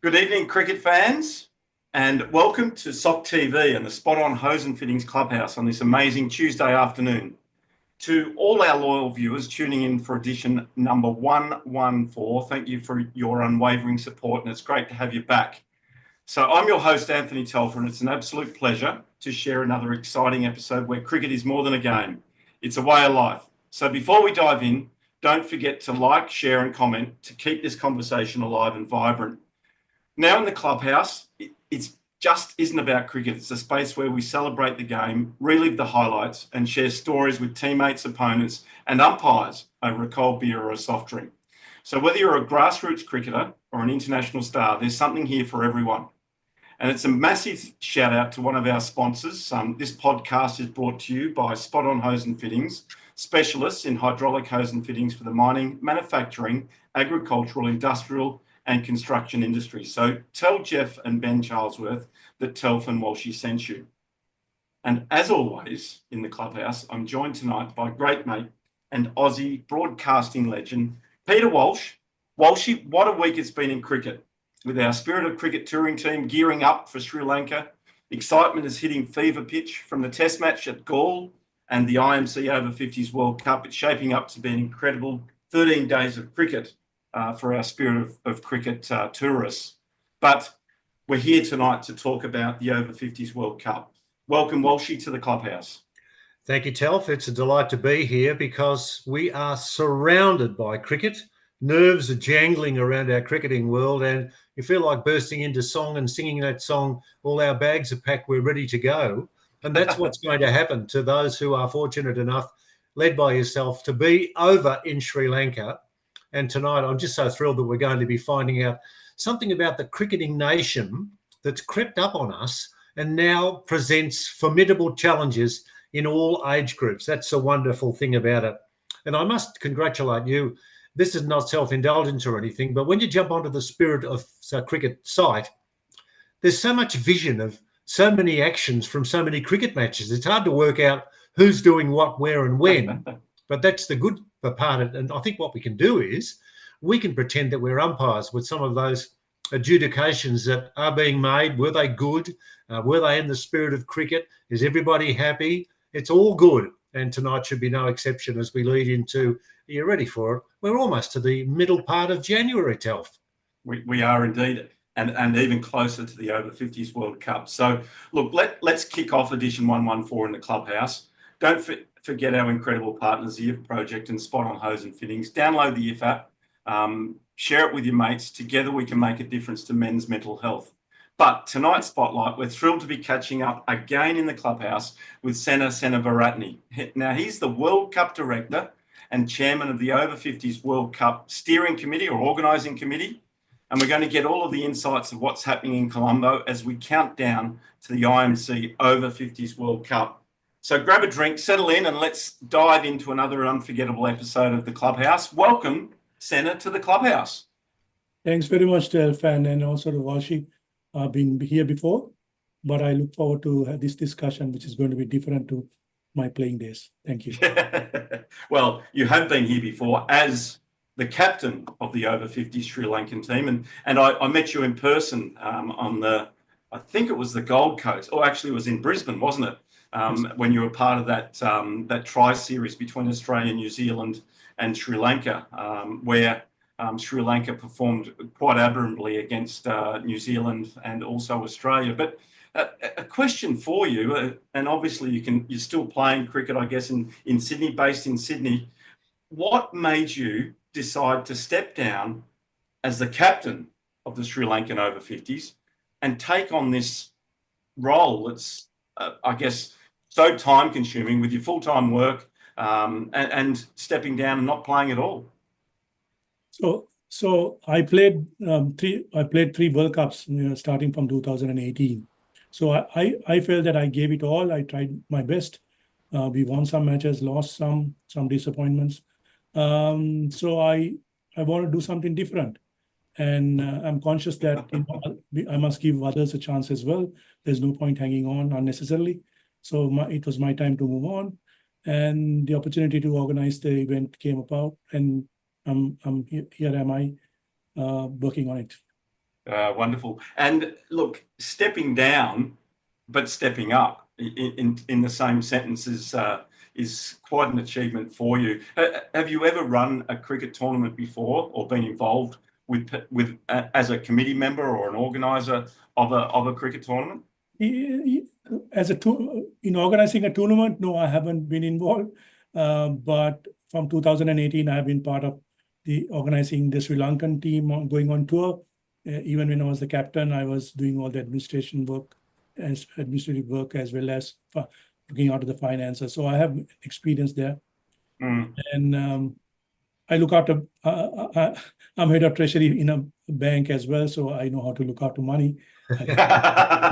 Good evening, cricket fans, and welcome to SOC TV and the Spot On Hose and Fittings Clubhouse on this amazing Tuesday afternoon. To all our loyal viewers tuning in for edition number 114, thank you for your unwavering support, and it's great to have you back. So I'm your host, Anthony Telf, and it's an absolute pleasure to share another exciting episode where cricket is more than a game. It's a way of life. So before we dive in, don't forget to like, share and comment to keep this conversation alive and vibrant. Now in the clubhouse, it's just isn't about cricket. It's a space where we celebrate the game, relive the highlights, and share stories with teammates, opponents, and umpires over a cold beer or a soft drink. So whether you're a grassroots cricketer or an international star, there's something here for everyone. And it's a massive shout out to one of our sponsors. This podcast is brought to you by Spot On Hose and Fittings, specialists in hydraulic hose and fittings for the mining, manufacturing, agricultural, industrial, and construction industry. So tell Jeff and Ben Charlesworth that Telf and Walshy sent you. And as always in the clubhouse, I'm joined tonight by great mate and Aussie broadcasting legend, Peter Walsh. Walshy, what a week it's been in cricket. With our Spirit of Cricket touring team gearing up for Sri Lanka, excitement is hitting fever pitch from the test match at Galle and the IMC Over 50s World Cup. It's shaping up to be an incredible 13 days of cricket for our Spirit of Cricket tourists. But we're here tonight to talk about the Over 50s World Cup. Welcome, Walshy, to the clubhouse. Thank you, Telf. It's a delight to be here because we are surrounded by cricket. Nerves are jangling around our cricketing world and you feel like bursting into song and singing that song, all our bags are packed, we're ready to go. And that's what's going to happen to those who are fortunate enough, led by yourself, to be over in Sri Lanka. And tonight, I'm just so thrilled that we're going to be finding out something about the cricketing nation that's crept up on us and now presents formidable challenges in all age groups. That's a wonderful thing about it. And I must congratulate you. This is not self-indulgence or anything, but when you jump onto the Spirit of Cricket site, there's so much vision of so many actions from so many cricket matches. It's hard to work out who's doing what, where and when. But that's the good part of it. And I think what we can do is we can pretend that we're umpires with some of those adjudications that are being made. Were they good? Were they in the spirit of cricket? Is everybody happy? It's all good. And tonight should be no exception as we lead into, are you ready for it? We're almost to the middle part of January, Telf. We are indeed. And even closer to the Over 50s World Cup. So, look, let's kick off edition 114 in the clubhouse. Don't forget our incredible partners, the IF Project and Spot On Hose and Fittings. Download the IF app, share it with your mates. Together we can make a difference to men's mental health. But tonight's spotlight, we're thrilled to be catching up again in the clubhouse with Seneviratne. Now, he's the World Cup Director and Chairman of the Over 50s World Cup Steering Committee or Organising Committee. And we're going to get all of the insights of what's happening in Colombo as we count down to the IMC Over 50s World Cup. So grab a drink, settle in, and let's dive into another unforgettable episode of the Clubhouse. Welcome, Senna, to the Clubhouse. Thanks very much, Telf, and also to Walshy. I've been here before, but I look forward to this discussion, which is going to be different to my playing days. Thank you. Well, you have been here before as the captain of the Over 50 Sri Lankan team. And I met you in person on I think it was the Gold Coast, or actually it was in Brisbane, wasn't it? When you were part of that tri-series between Australia, New Zealand and Sri Lanka, where Sri Lanka performed quite admirably against New Zealand and also Australia. But a question for you, and obviously you're still playing cricket, I guess, in Sydney, based in Sydney. What made you decide to step down as the captain of the Sri Lankan Over 50s and take on this role that's, I guess, so time consuming with your full-time work and stepping down and not playing at all? So I played three World Cups, starting from 2018. So I felt that I gave it all. I tried my best. We won some matches, lost some disappointments. So I want to do something different, and I'm conscious that I must give others a chance as well. There's no point hanging on unnecessarily. So it was my time to move on, and the opportunity to organize the event came about, and here am I working on it. Wonderful. And look, stepping down, but stepping up in the same sentence is quite an achievement for you. Have you ever run a cricket tournament before or been involved with as a committee member or an organizer of a cricket tournament? In organizing a tournament, no, I haven't been involved. But from 2018, I have been part of the organizing the Sri Lankan team going on tour. Even when I was the captain, I was doing all the administrative work as well as looking after the finances. So I have experience there. And I look after, I'm head of treasury in a bank as well, so I know how to look after money. That's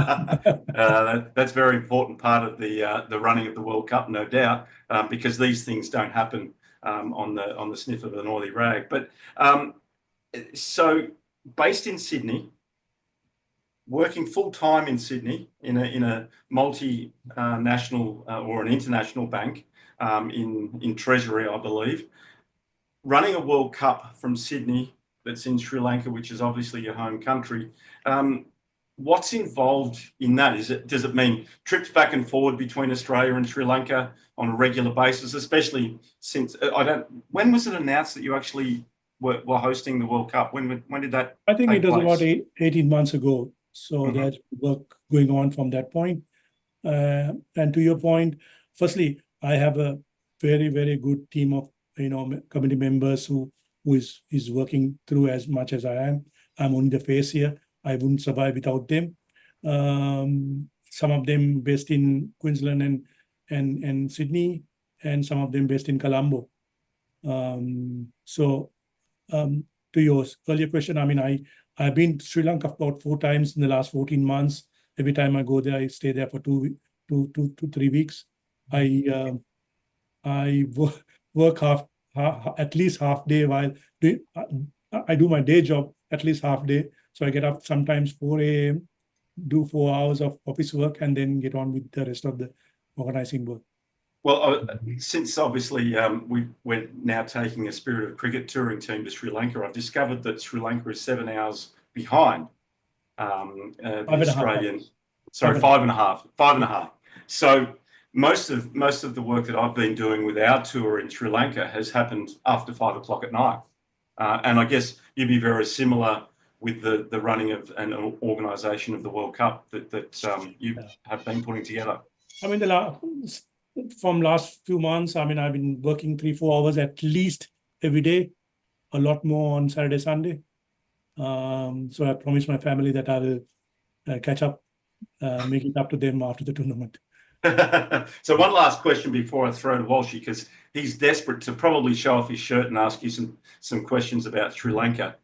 a very important part of the running of the World Cup, no doubt, because these things don't happen on the sniff of an oily rag. But so based in Sydney, working full time in Sydney in a multinational or an international bank in Treasury, I believe. Running a World Cup from Sydney that's in Sri Lanka, which is obviously your home country. What's involved in that? Does it mean trips back and forward between Australia and Sri Lanka on a regular basis, especially since when was it announced that you actually were hosting the World Cup? When did that I think take it was place? about 18 months ago. So there's work going on from that point. And to your point, firstly, I have a very, very good team of committee members who is working through as much as I am. I'm only the face here. I wouldn't survive without them. Some of them based in Queensland and Sydney, and some of them based in Colombo. To your earlier question, I mean, I've been to Sri Lanka about 4 times in the last 14 months. Every time I go there, I stay there for 2 to 3 weeks. I work at least half day while I do my day job at least half day. So I get up sometimes 4 a.m., do 4 hours of office work, and then get on with the rest of the organizing work. Well, since obviously we're now taking a Spirit of Cricket touring team to Sri Lanka, I've discovered that Sri Lanka is 7 hours behind the Australian. Sorry, 5.5. 5.5. So most of the work that I've been doing with our tour in Sri Lanka has happened after 5 o'clock at night, and I guess you'd be very similar with the running of an organisation of the World Cup that you have been putting together. I mean, from last few months, I mean, I've been working 3-4 hours at least every day, a lot more on Saturday, Sunday. So I promised my family that I will catch up, make it up to them after the tournament. So one last question before I throw to Walshy, because he's desperate to probably show off his shirt and ask you some questions about Sri Lanka.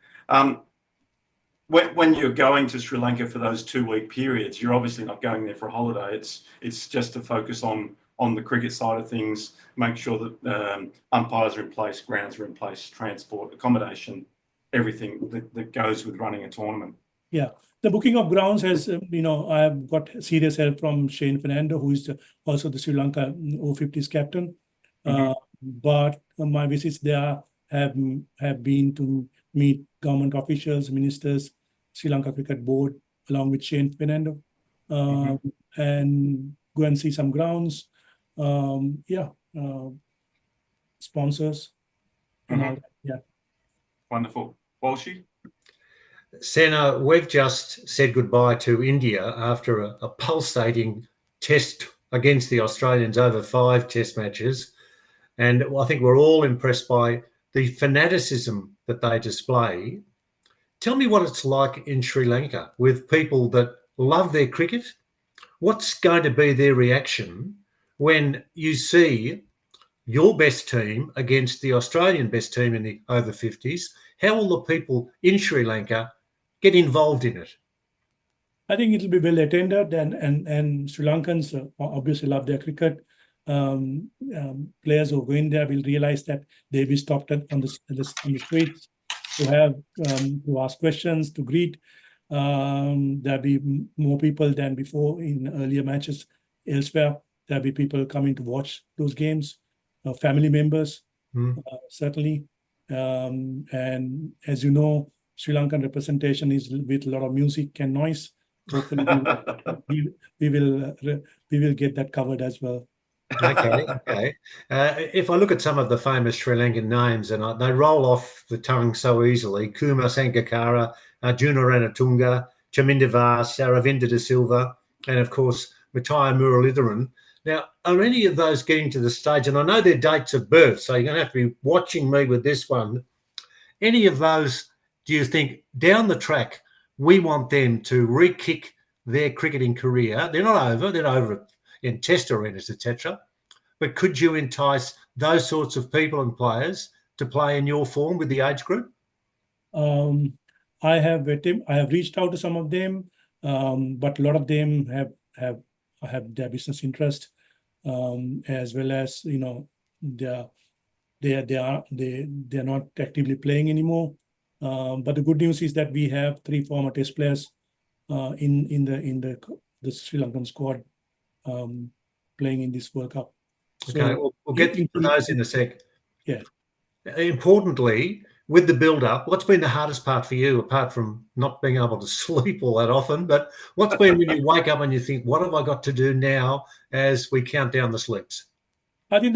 When you're going to Sri Lanka for those 2-week periods, you're obviously not going there for a holiday. It's just to focus on the cricket side of things, make sure that umpires are in place, grounds are in place, transport, accommodation, everything that goes with running a tournament. Yeah, the booking of grounds has, I've got serious help from Shane Fernando, who is also the Sri Lanka O50s captain. But my visits there have been to meet government officials, ministers, Sri Lanka Cricket Board, along with Shane Fernando, and go and see some grounds. Sponsors and all that. Yeah. Wonderful. Walshy? Senna, we've just said goodbye to India after a pulsating test against the Australians over 5 test matches. And I think we're all impressed by the fanaticism that they display. Tell me what it's like in Sri Lanka with people that love their cricket. What's going to be their reaction when you see your best team against the Australian best team in the over 50s? How will the people in Sri Lanka get involved in it? I think it'll be well attended, and Sri Lankans obviously love their cricket. Players who go in there will realize that they'll be stopped on the streets to ask questions, to greet. There'll be more people than before in earlier matches elsewhere. There'll be people coming to watch those games, family members, certainly. And as you know, Sri Lankan representation is with a lot of music and noise. Hopefully, we will get that covered as well. Okay, okay. If I look at some of the famous Sri Lankan names, and they roll off the tongue so easily: Kuma Sangakkara, Arjuna Ranatunga, Chaminda Vas, Aravinda de Silva, and of course Matthias Muralitharan. Now, are any of those getting to the stage? And I know their dates of birth, so you're going to have to be watching me with this one. Any of those, do you think down the track we want them to re-kick their cricketing career? They're not over; they're over in test arenas, etc. But could you entice those sorts of people and players to play in your form with the age group? I have reached out to some of them, but a lot of them have their business interest, as well as they're not actively playing anymore. But the good news is that we have 3 former test players in the Sri Lankan squad playing in this World Cup. So Okay, we'll get to those in a sec. Yeah. Importantly, with the build-up, what's been the hardest part for you, apart from not being able to sleep all that often? But what's been when you wake up and you think, what have I got to do now as we count down the sleeps? I think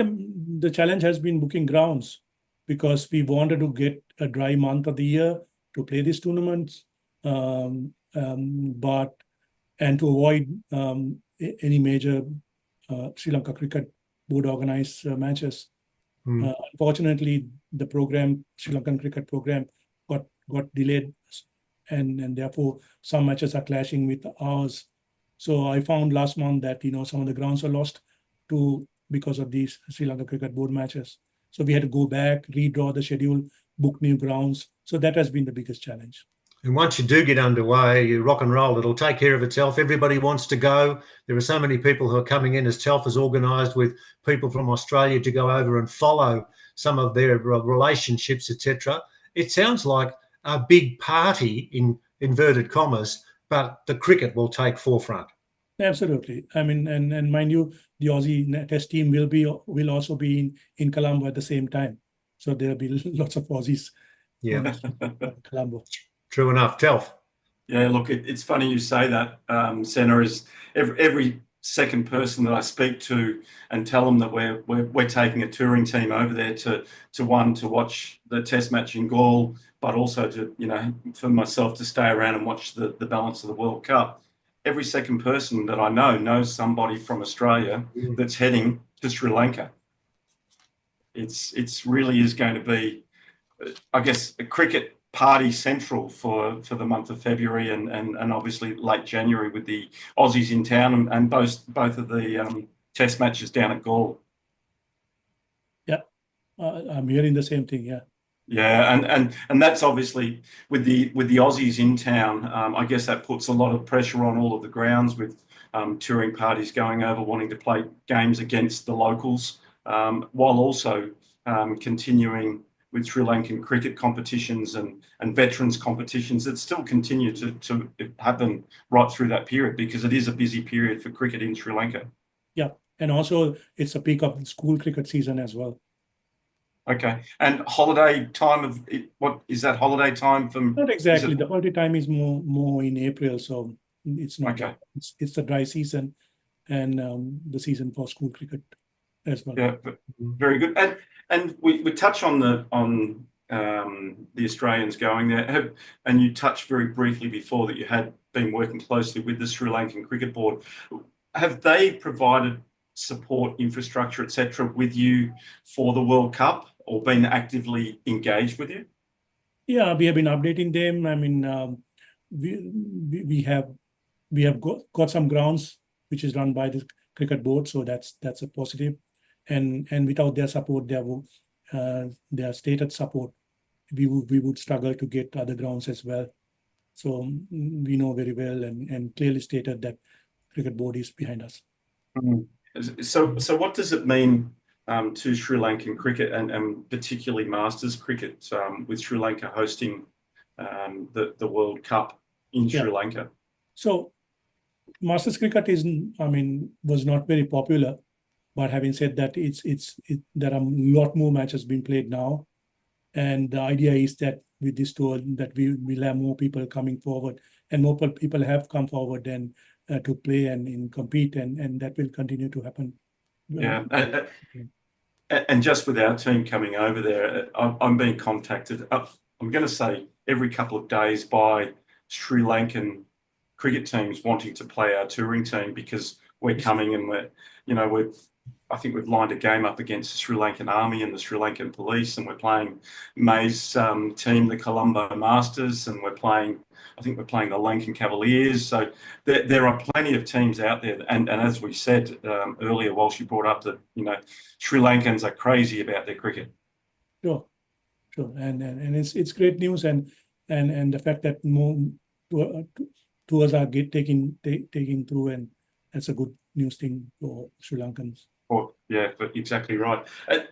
the challenge has been booking grounds, because we wanted to get a dry month of the year to play these tournaments, and to avoid any major Sri Lanka Cricket Board organized matches. Unfortunately, the Sri Lankan cricket program, got delayed, and therefore some matches are clashing with ours. So I found last month that some of the grounds are lost because of these Sri Lanka Cricket Board matches. So we had to go back, redraw the schedule, book new grounds. So that has been the biggest challenge. And once you do get underway, you rock and roll. It'll take care of itself. Everybody wants to go. There are so many people who are coming in, as Telf has organised with people from Australia to go over and follow some of their relationships, etc. It sounds like a big party in inverted commas, but the cricket will take forefront. Absolutely. I mean, and mind you, the Aussie test team will also be in Colombo at the same time. So there'll be lots of Aussies. Yeah, Colombo. True enough. Telf. Yeah, look, it's funny you say that, Senna. Is every second person that I speak to and tell them that we're taking a touring team over there to watch the test match in Gaul, but also to for myself to stay around and watch the balance of the World Cup. Every second person that I know knows somebody from Australia that's heading to Sri Lanka. It's really is going to be, I guess, a cricket party central for the month of February and obviously late January, with the Aussies in town and both of the test matches down at Gaul. Yeah, I'm hearing the same thing. Yeah. Yeah, and that's obviously with the Aussies in town. I guess that puts a lot of pressure on all of the grounds, with touring parties going over wanting to play games against the locals, while also continuing with Sri Lankan cricket competitions and veterans competitions that still continue to happen right through that period, because it is a busy period for cricket in Sri Lanka. Yeah, and also it's a peak of the school cricket season as well. Okay, and holiday time what is that holiday time from? Not exactly. The holiday time is more in April, so it's not. Okay. It's the dry season, and the season for school cricket as well. Yeah, very good. And we touch on the Australians going there, and you touched very briefly before that you had been working closely with the Sri Lankan Cricket Board. Have they provided support, infrastructure, etc., with you for the World Cup, or been actively engaged with you? Yeah, we have been updating them. I mean, we have got some grounds which is run by the cricket board, so that's a positive. And without their support, their stated support, we would struggle to get other grounds as well. So we know very well and clearly stated that cricket board is behind us. So what does it mean to Sri Lankan cricket and particularly Masters cricket, with Sri Lanka hosting the World Cup in Sri Lanka? So Masters cricket was not very popular, but having said that, there are a lot more matches being played now, And the idea is that with this tour, that we will have more people coming forward, and more people have come forward and to play and compete, and that will continue to happen. Yeah. And just with our team coming over there, I'm being contacted, I'm going to say every couple of days, by Sri Lankan cricket teams wanting to play our touring team, because we're coming and I think we've lined a game up against the Sri Lankan Army and the Sri Lankan Police, and we're playing May's team, the Colombo Masters, and I think we're playing the Lankan Cavaliers. So there are plenty of teams out there. And as we said earlier, Walshy brought up that, Sri Lankans are crazy about their cricket. Sure. And it's great news, and the fact that more tours are taking through, and that's a good news thing for Sri Lankans. Oh, yeah, but exactly right.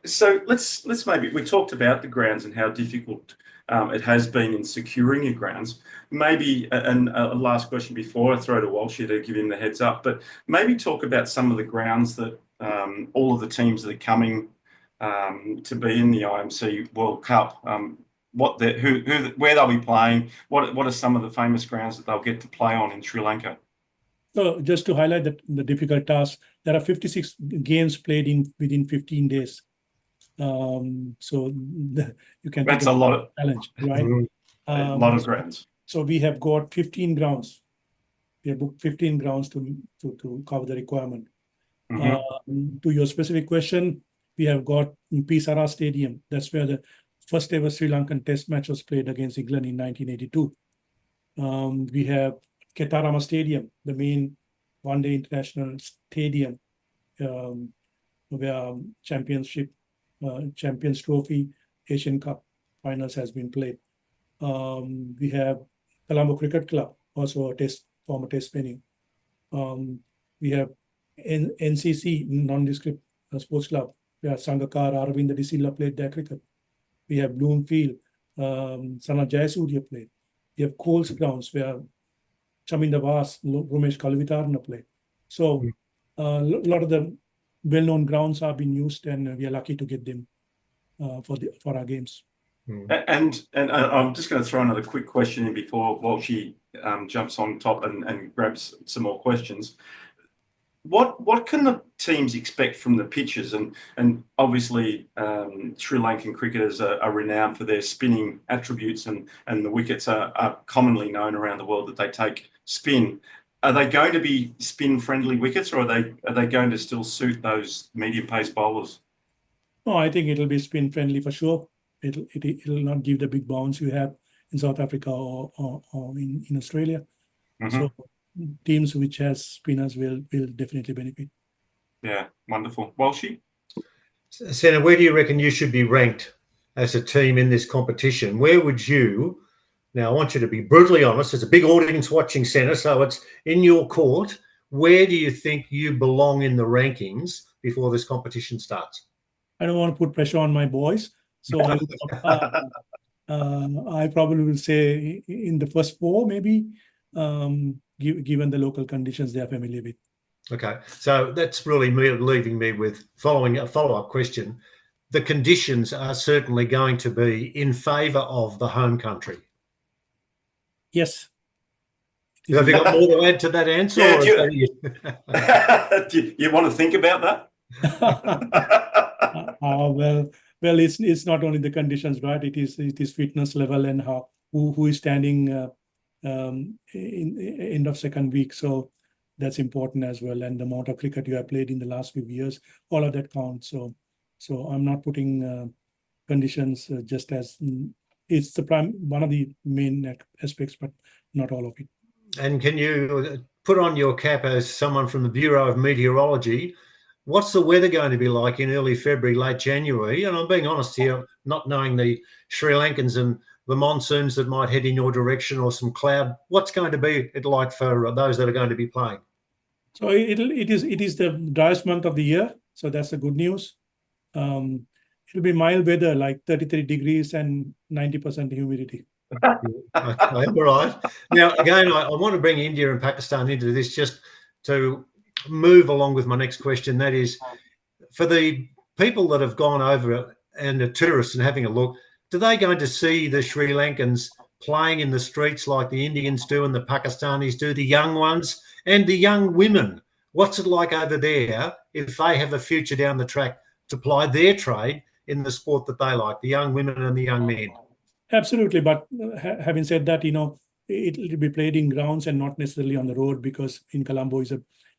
So let's maybe, we talked about the grounds and how difficult it has been in securing your grounds. Maybe, and a last question before I throw to Walshy to give him the heads up, but maybe talk about some of the grounds that all of the teams that are coming to be in the IMC World Cup, where they'll be playing, what are some of the famous grounds that they'll get to play on in Sri Lanka? So just to highlight the difficult task, there are 56 games played within 15 days. So you can. That's a lot of challenge, right? A lot of grounds. So we have got 15 grounds. We have booked 15 grounds to cover the requirement. To your specific question, we have got Pisara Stadium. That's where the first ever Sri Lankan Test match was played against England in 1982. We have Ketarama Stadium, the main one-day international stadium, where Champions Trophy, Asian Cup finals has been played. We have Colombo Cricket Club, also a former test venue. We have NCC, Non-District Sports Club, where Sangakkara Aravinda De Silva played their cricket. We have Bloomfield, Sana Jayasuriya played. We have Coles Grounds, where Chaminda Vas, Ramesh Kalvitarna played. So a lot of the well-known grounds are being used, and we are lucky to get them for our games. And I'm just going to throw another quick question in before Walshy jumps on top and grabs some more questions. What can the teams expect from the pitches? And obviously Sri Lankan cricketers are renowned for their spinning attributes, and the wickets are commonly known around the world that they take spin. Are they going to be spin-friendly wickets, or are they going to still suit those medium-pace bowlers? No, I think it'll be spin-friendly for sure. It'll not give the big bounce you have in South Africa or in Australia. So teams which has spinners will definitely benefit. Yeah, wonderful. Walshy? Senna, where do you reckon you should be ranked as a team in this competition? Where would you, now I want you to be brutally honest, there's a big audience watching, Senna, so it's in your court. Where do you think you belong in the rankings before this competition starts? I don't want to put pressure on my boys, so I probably will say in the first four, maybe, given the local conditions they are familiar with. Okay, so that's really leaving me with following a follow-up question. The conditions are certainly going to be in favour of the home country. Yes. Have you got more to add to that answer? Yeah, do you want to think about that? Well, it's not only the conditions, right? It is fitness level and who is standing in end of second week. So that's important as well. And the amount of cricket you have played in the last few years, all of that counts. So I'm not putting conditions just as it's one of the main aspects, but not all of it. And can you put on your cap as someone from the Bureau of Meteorology? What's the weather going to be like in early February, late January? And I'm being honest here, not knowing the Sri Lankans and the monsoons that might head in your direction or some cloud. What's going to be it like for those that are going to be playing? So it is the driest month of the year. So that's the good news. It'll be mild weather, like 33 degrees and 90% humidity. Okay, all right. Now, again, I want to bring India and Pakistan into this just to move along with my next question. That is, for the people that have gone over and are tourists and having a look, do they going to see the Sri Lankans playing in the streets like the Indians do and the Pakistanis do, the young ones and the young women? What's it like over there if they have a future down the track to ply their trade in the sport that they like, the young women and the young men? Absolutely, but having said that, it'll be played in grounds and not necessarily on the road, because in Colombo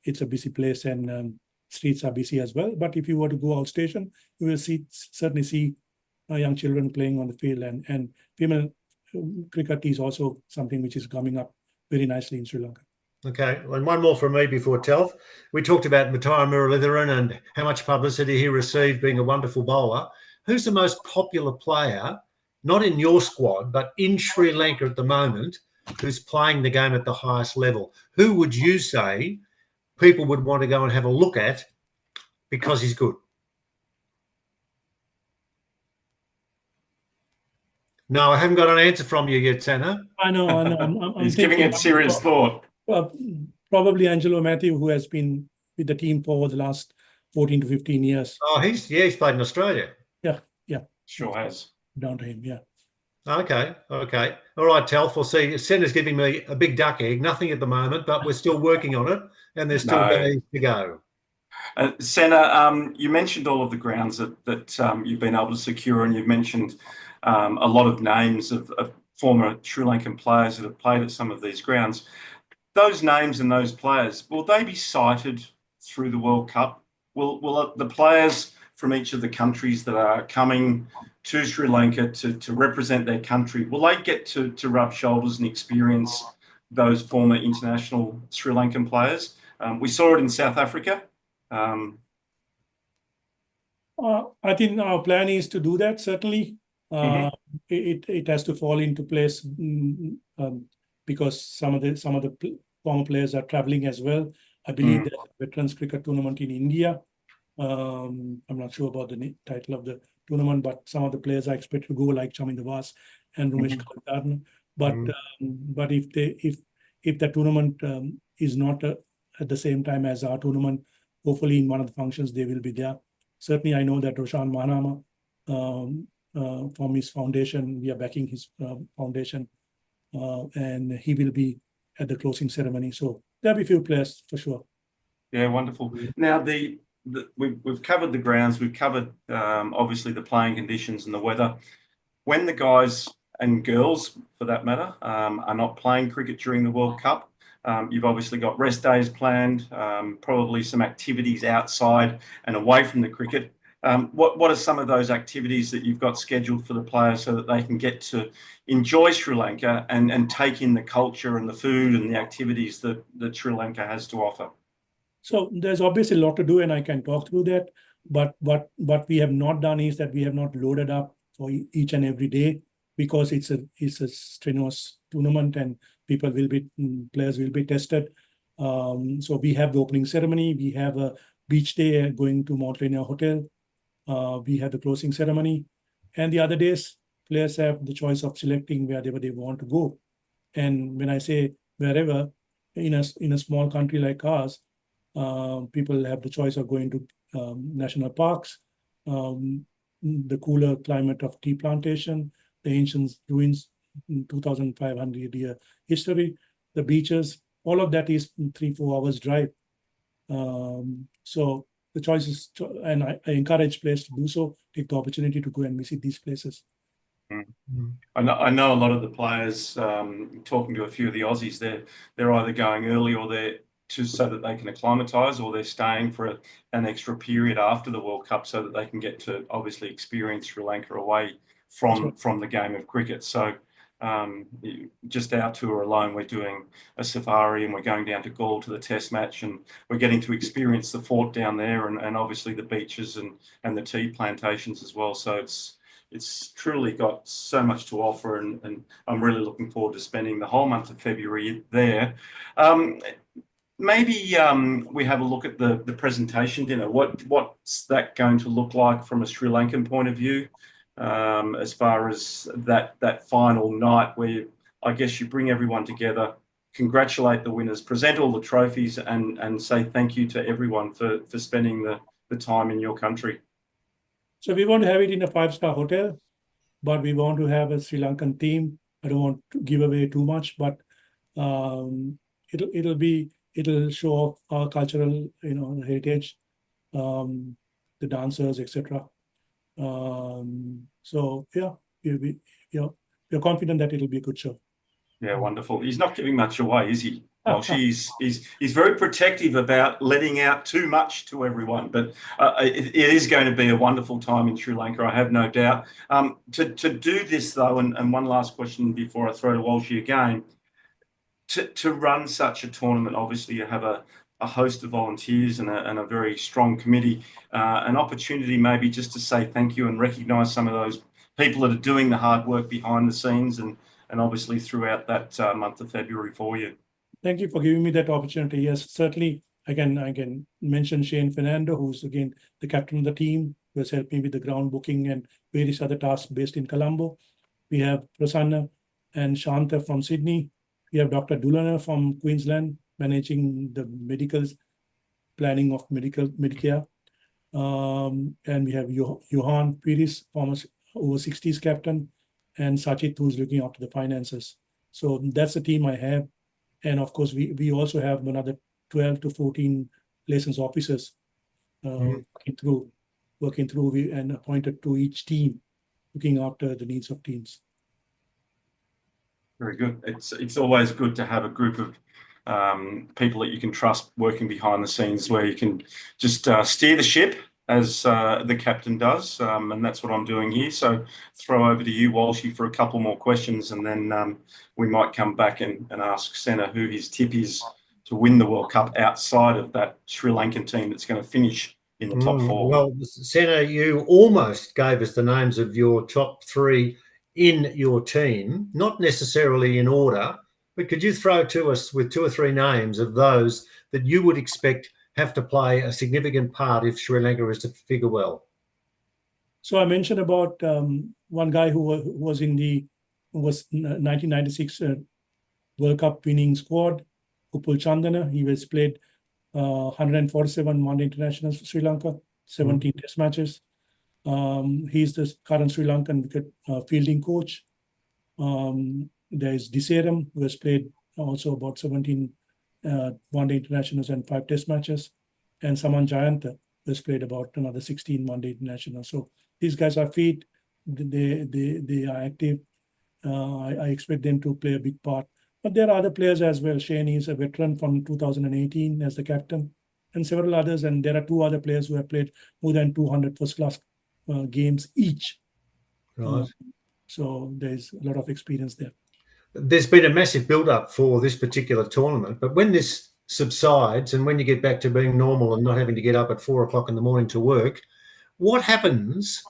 it's a busy place, and streets are busy as well. But if you were to go outstation, you will certainly see young children playing on the field, and female cricket is also something which is coming up very nicely in Sri Lanka. Okay, and one more from me before Telf. We talked about Matthias Muralitharan and how much publicity he received being a wonderful bowler. Who's the most popular player, not in your squad, but in Sri Lanka at the moment, who's playing the game at the highest level? Who would you say people would want to go and have a look at because he's good? No, I haven't got an answer from you yet, Senna. I know. He's giving it serious thought. Probably Angelo Matthew, who has been with the team for the last 14 to 15 years. Oh, he's played in Australia. Yeah. Sure has. Down to him, yeah. Okay. All right, Telf, we'll see. Senna's giving me a big duck egg. Nothing at the moment, but we're still working on it, and there's still days to go. Senna, you mentioned all of the grounds that you've been able to secure, and you've mentioned a lot of names of former Sri Lankan players that have played at some of these grounds. Those names and those players, will they be cited through the World Cup? Will the players from each of the countries that are coming to Sri Lanka to represent their country, will they get to rub shoulders and experience those former international Sri Lankan players? We saw it in South Africa. I think our plan is to do that, certainly. It has to fall into place because some of the former players are traveling as well. I believe there's a Veterans Cricket Tournament in India. I'm not sure about the title of the tournament, but some of the players are expected to go, like Chaminda Vas and Ramesh Kalkarna. But if the tournament is not at the same time as our tournament, hopefully in one of the functions they will be there. Certainly, I know that Roshan Mahanama from his foundation, we are backing his foundation, and he will be at the closing ceremony. So there'll be a few players for sure. Yeah, wonderful. Now we've covered the grounds, we've covered obviously the playing conditions and the weather. When the guys and girls, for that matter, are not playing cricket during the World Cup, you've obviously got rest days planned, probably some activities outside and away from the cricket. What are some of those activities that you've got scheduled for the players so that they can get to enjoy Sri Lanka and take in the culture and the food and the activities that Sri Lanka has to offer? So there's obviously a lot to do, and I can talk through that. But what we have not done is that we have not loaded up for each and every day, because it's a strenuous tournament and players will be tested. So we have the opening ceremony, we have a beach day going to Mount Rainier Hotel, we have the closing ceremony, and the other days players have the choice of selecting wherever they want to go. And when I say wherever, in a small country like ours, people have the choice of going to national parks, the cooler climate of tea plantation, the ancient ruins, 2,500-year history, the beaches. All of that is 3-4 hours drive. So the choice is, and I encourage players to do so, take the opportunity to go and visit these places. I know a lot of the players, talking to a few of the Aussies, they're either going early or they're so that they can acclimatise, or they're staying for an extra period after the World Cup so that they can get to obviously experience Sri Lanka away from the game of cricket. So just our tour alone, we're doing a safari and we're going down to Galle to the test match, and we're getting to experience the fort down there and obviously the beaches and the tea plantations as well. So it's truly got so much to offer, and I'm really looking forward to spending the whole month of February there. Maybe we have a look at the presentation dinner. What's that going to look like from a Sri Lankan point of view, as far as that final night where I guess you bring everyone together, congratulate the winners, present all the trophies, and say thank you to everyone for spending the time in your country? So we want to have it in a 5-star hotel. but we want to have a Sri Lankan team. I don't want to give away too much, but it'll show off our cultural, heritage, the dancers, etc. So yeah, we're confident that it'll be a good show. Yeah, wonderful. He's not giving much away, is he? Well, he's very protective about letting out too much to everyone, but it is going to be a wonderful time in Sri Lanka, I have no doubt. To do this though, and one last question before I throw to Walshy again, to run such a tournament, obviously you have a host of volunteers and a very strong committee, an opportunity maybe just to say thank you and recognise some of those people that are doing the hard work behind the scenes and obviously throughout that month of February for you. Thank you for giving me that opportunity. Yes, certainly I can mention Shane Fernando, who's again the captain of the team, who has helped me with the ground booking and various other tasks based in Colombo. We have Prasanna and Shanta from Sydney. We have Dr. Dulana from Queensland, managing the medicals, planning of Medicare. And we have Johan Piris, former over 60s captain, and Sachit, who's looking after the finances. So that's the team I have. And of course, we also have another 12 to 14 license officers working through and appointed to each team, looking after the needs of teams. Very good. It's always good to have a group of people that you can trust working behind the scenes, where you can just steer the ship as the captain does, and that's what I'm doing here. So throw over to you, Walshy, for a couple more questions, and then we might come back and ask Senna who his tip is to win the World Cup outside of that Sri Lankan team that's going to finish in the top four. Well, Senna, you almost gave us the names of your top three in your team, not necessarily in order, but could you throw to us with two or three names of those that you would expect have to play a significant part if Sri Lanka is to figure well? So I mentioned about one guy who was 1996 World Cup winning squad, Upul Chandana. He has played 147 one-day internationals for Sri Lanka, 17 test matches. He's the current Sri Lankan wicket fielding coach. There's Diseram, who has played also about 17 one-day internationals and 5 test matches. And Saman Jayanta has played about another 16 one-day internationals. So these guys are fit. They are active. I expect them to play a big part. But there are other players as well. Shane is a veteran from 2018 as the captain, and several others. And there are 2 other players who have played more than 200 first-class games each. Right. So there's a lot of experience there. There's been a massive build-up for this particular tournament, but when this subsides and when you get back to being normal and not having to get up at 4 o'clock in the morning to work, what happens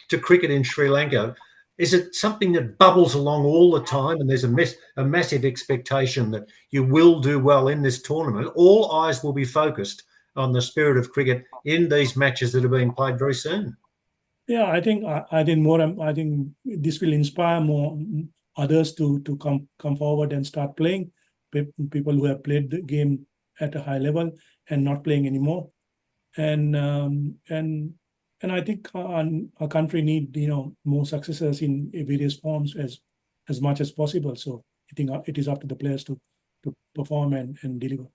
to cricket in Sri Lanka? Is it something that bubbles along all the time and there's a massive expectation that you will do well in this tournament? All eyes will be focused on the spirit of cricket in these matches that are being played very soon. Yeah, I think this will inspire more others to come forward and start playing. People who have played the game at a high level and not playing anymore. And I think our country need more successes in various forms as much as possible. So I think it is up to the players to perform and deliver.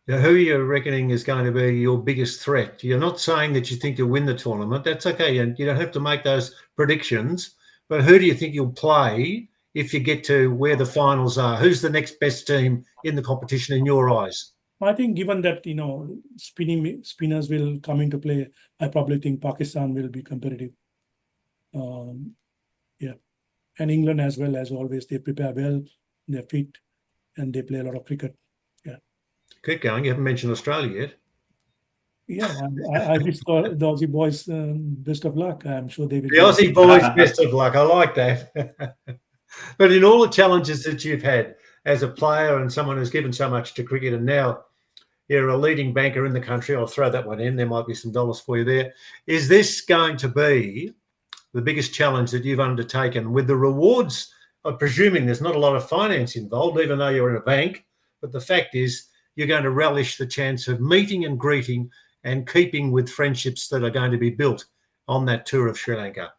Now, who are you reckoning is going to be your biggest threat? You're not saying that you think you'll win the tournament. That's okay. You don't have to make those predictions. But who do you think you'll play if you get to where the finals are? Who's the next best team in the competition in your eyes? I think given that, spinners will come into play, I probably think Pakistan will be competitive. Yeah. And England as well, as always, they prepare well, they're fit, and they play a lot of cricket. Yeah. Keep going. You haven't mentioned Australia yet. Yeah, I wish the Aussie boys best of luck. I'm sure they will. The Aussie boys, best of luck. I like that. But in all the challenges that you've had as a player and someone who's given so much to cricket, and now you're a leading banker in the country, I'll throw that one in. There might be some dollars for you there. Is this going to be the biggest challenge that you've undertaken with the rewards? I'm presuming there's not a lot of finance involved, even though you're in a bank. But the fact is, you're going to relish the chance of meeting and greeting and keeping with friendships that are going to be built on that tour of Sri Lanka.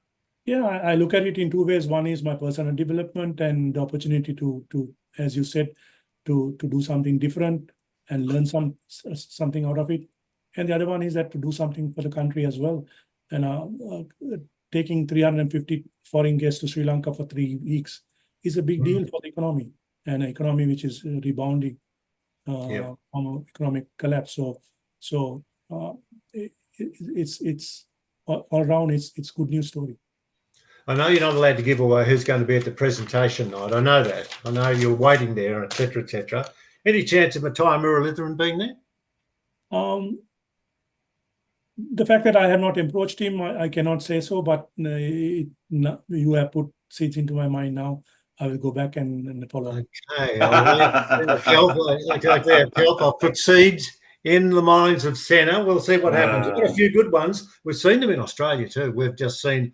Yeah, I look at it in two ways. One is my personal development and the opportunity to as you said, to do something different and learn something out of it. And the other one is that to do something for the country as well. And taking 350 foreign guests to Sri Lanka for 3 weeks is a big deal for the economy, and an economy which is rebounding Yeah. from economic collapse. So it's all around. It's good news story. I know you're not allowed to give away who's going to be at the presentation night. I know that. I know you're waiting there, etc., etc. Any chance of Matthias Muralitharan being there? The fact that I have not approached him, I cannot say so, but you have put seeds into my mind now. I will go back and follow. Okay, I'll put seeds in the minds of Senna. We'll see what happens. We've got a few good ones. We've seen them in Australia too. We've just seen,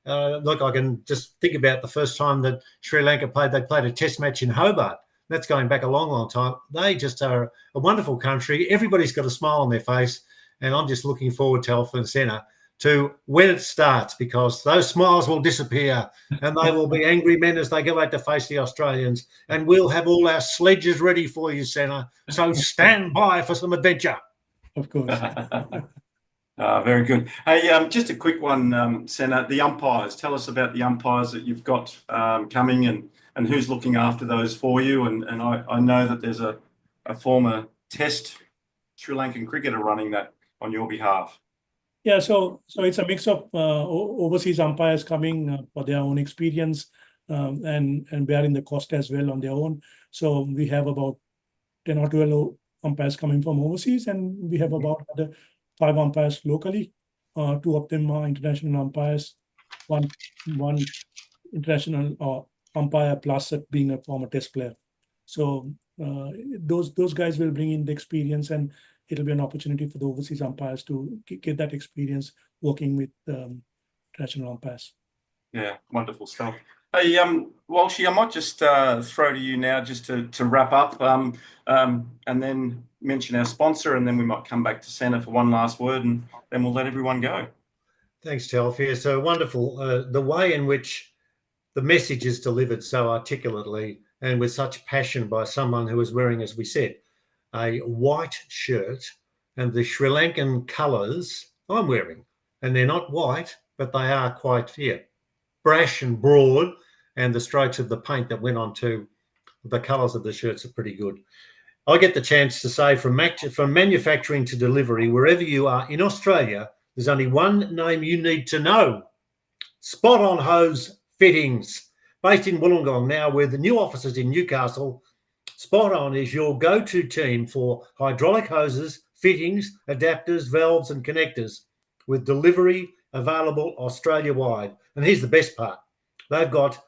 look, I can just think about the first time that Sri Lanka played. They played a test match in Hobart. That's going back a long, long time. They just are a wonderful country. Everybody's got a smile on their face. And I'm just looking forward, Telf and Senna, to when it starts, because those smiles will disappear and they will be angry men as they go out to face the Australians. And we'll have all our sledges ready for you, Senna. So stand by for some adventure. Of course. Very good. Hey, just a quick one, Senna. The umpires. Tell us about the umpires that you've got coming and who's looking after those for you. And I know that there's a former Test Sri Lankan cricketer running that on your behalf. Yeah, so it's a mix of overseas umpires coming for their own experience and bearing the cost as well on their own. So we have about 10 or 12 umpires coming from overseas, and we have about 5 umpires locally. 2 of them are international umpires, one international umpire plus being a former Test player. So those guys will bring in the experience, and it'll be an opportunity for the overseas umpires to get that experience working with international umpires. Yeah, wonderful stuff. Hey, Walshy, I might just throw to you now just to wrap up and then mention our sponsor, and then we might come back to Senna for one last word, and then we'll let everyone go. Thanks, Telf. Yeah, so wonderful. The way in which the message is delivered so articulately and with such passion by someone who is wearing, as we said, a white shirt and the Sri Lankan colours I'm wearing. And they're not white, but they are quite, brash and broad. And the strokes of the paint that went onto the colours of the shirts are pretty good. I get the chance to say from manufacturing to delivery, wherever you are in Australia, there's only one name you need to know. Spot On Hose Fittings, based in Wollongong now with the new offices in Newcastle. Spot On is your go-to team for hydraulic hoses, fittings, adapters, valves and connectors, with delivery available Australia-wide. And here's the best part. They've got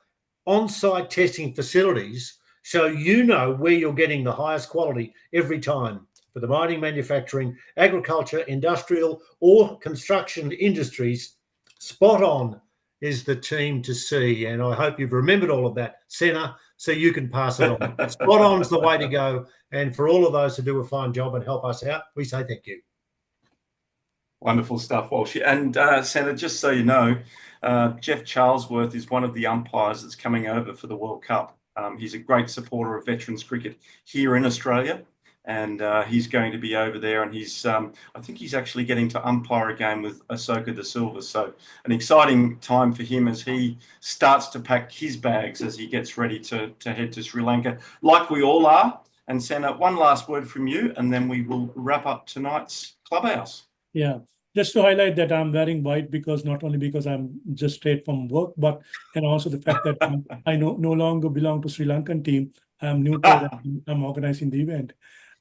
on-site testing facilities, so you know where you're getting the highest quality every time. For the mining, manufacturing, agriculture, industrial or construction industries, Spot On is the team to see. And I hope you've remembered all of that, Senna, so you can pass it on. Spot On's the way to go. And for all of those who do a fine job and help us out, we say thank you. Wonderful stuff, Walshy. And Senna, just so you know, Jeff Charlesworth is one of the umpires that's coming over for the World Cup. He's a great supporter of veterans cricket here in Australia, and he's going to be over there, and he's I think he's actually getting to umpire a game with Ahsoka De Silva. So an exciting time for him as he starts to pack his bags as he gets ready to head to Sri Lanka, like we all are. And Senna, one last word from you, and then we will wrap up tonight's clubhouse. Yeah, just to highlight that I'm wearing white because not only because I'm just straight from work, but and also the fact that I no longer belong to Sri Lankan team. I'm neutral. I'm organizing the event.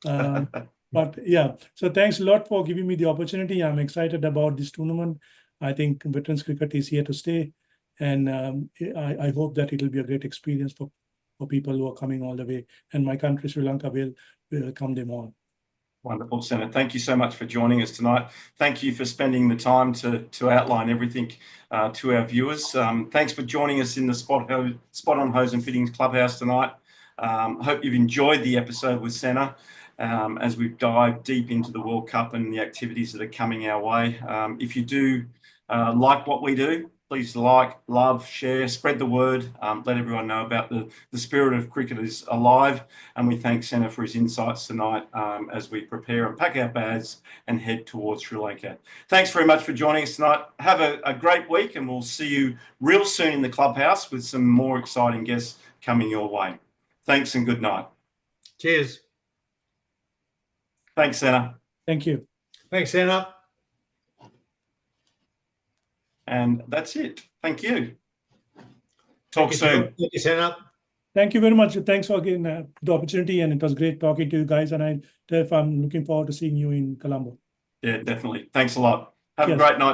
But yeah, so thanks a lot for giving me the opportunity. I'm excited about this tournament. I think veterans cricket is here to stay, and I hope that it will be a great experience for people who are coming all the way. And my country, Sri Lanka, will welcome them all. Wonderful, Senna. Thank you so much for joining us tonight. Thank you for spending the time to outline everything to our viewers. Thanks for joining us in the Spot On Hose and Fittings Clubhouse tonight. Hope you've enjoyed the episode with Senna as we've dived deep into the World Cup and the activities that are coming our way. If you do like what we do, please like, love, share, spread the word, let everyone know about the spirit of cricket is alive. And we thank Senna for his insights tonight as we prepare and pack our bags and head towards Sri Lanka. Thanks very much for joining us tonight. Have a great week, and we'll see you real soon in the clubhouse with some more exciting guests coming your way. Thanks and good night. Cheers. Thanks, Senna. Thank you. Thanks, Senna. And that's it. Thank you. Talk soon. Thank you, Senna. Thank you very much. Thanks for again the opportunity, and it was great talking to you guys. And I'm looking forward to seeing you in Colombo. Yeah, definitely. Thanks a lot. Have Yes. a great night.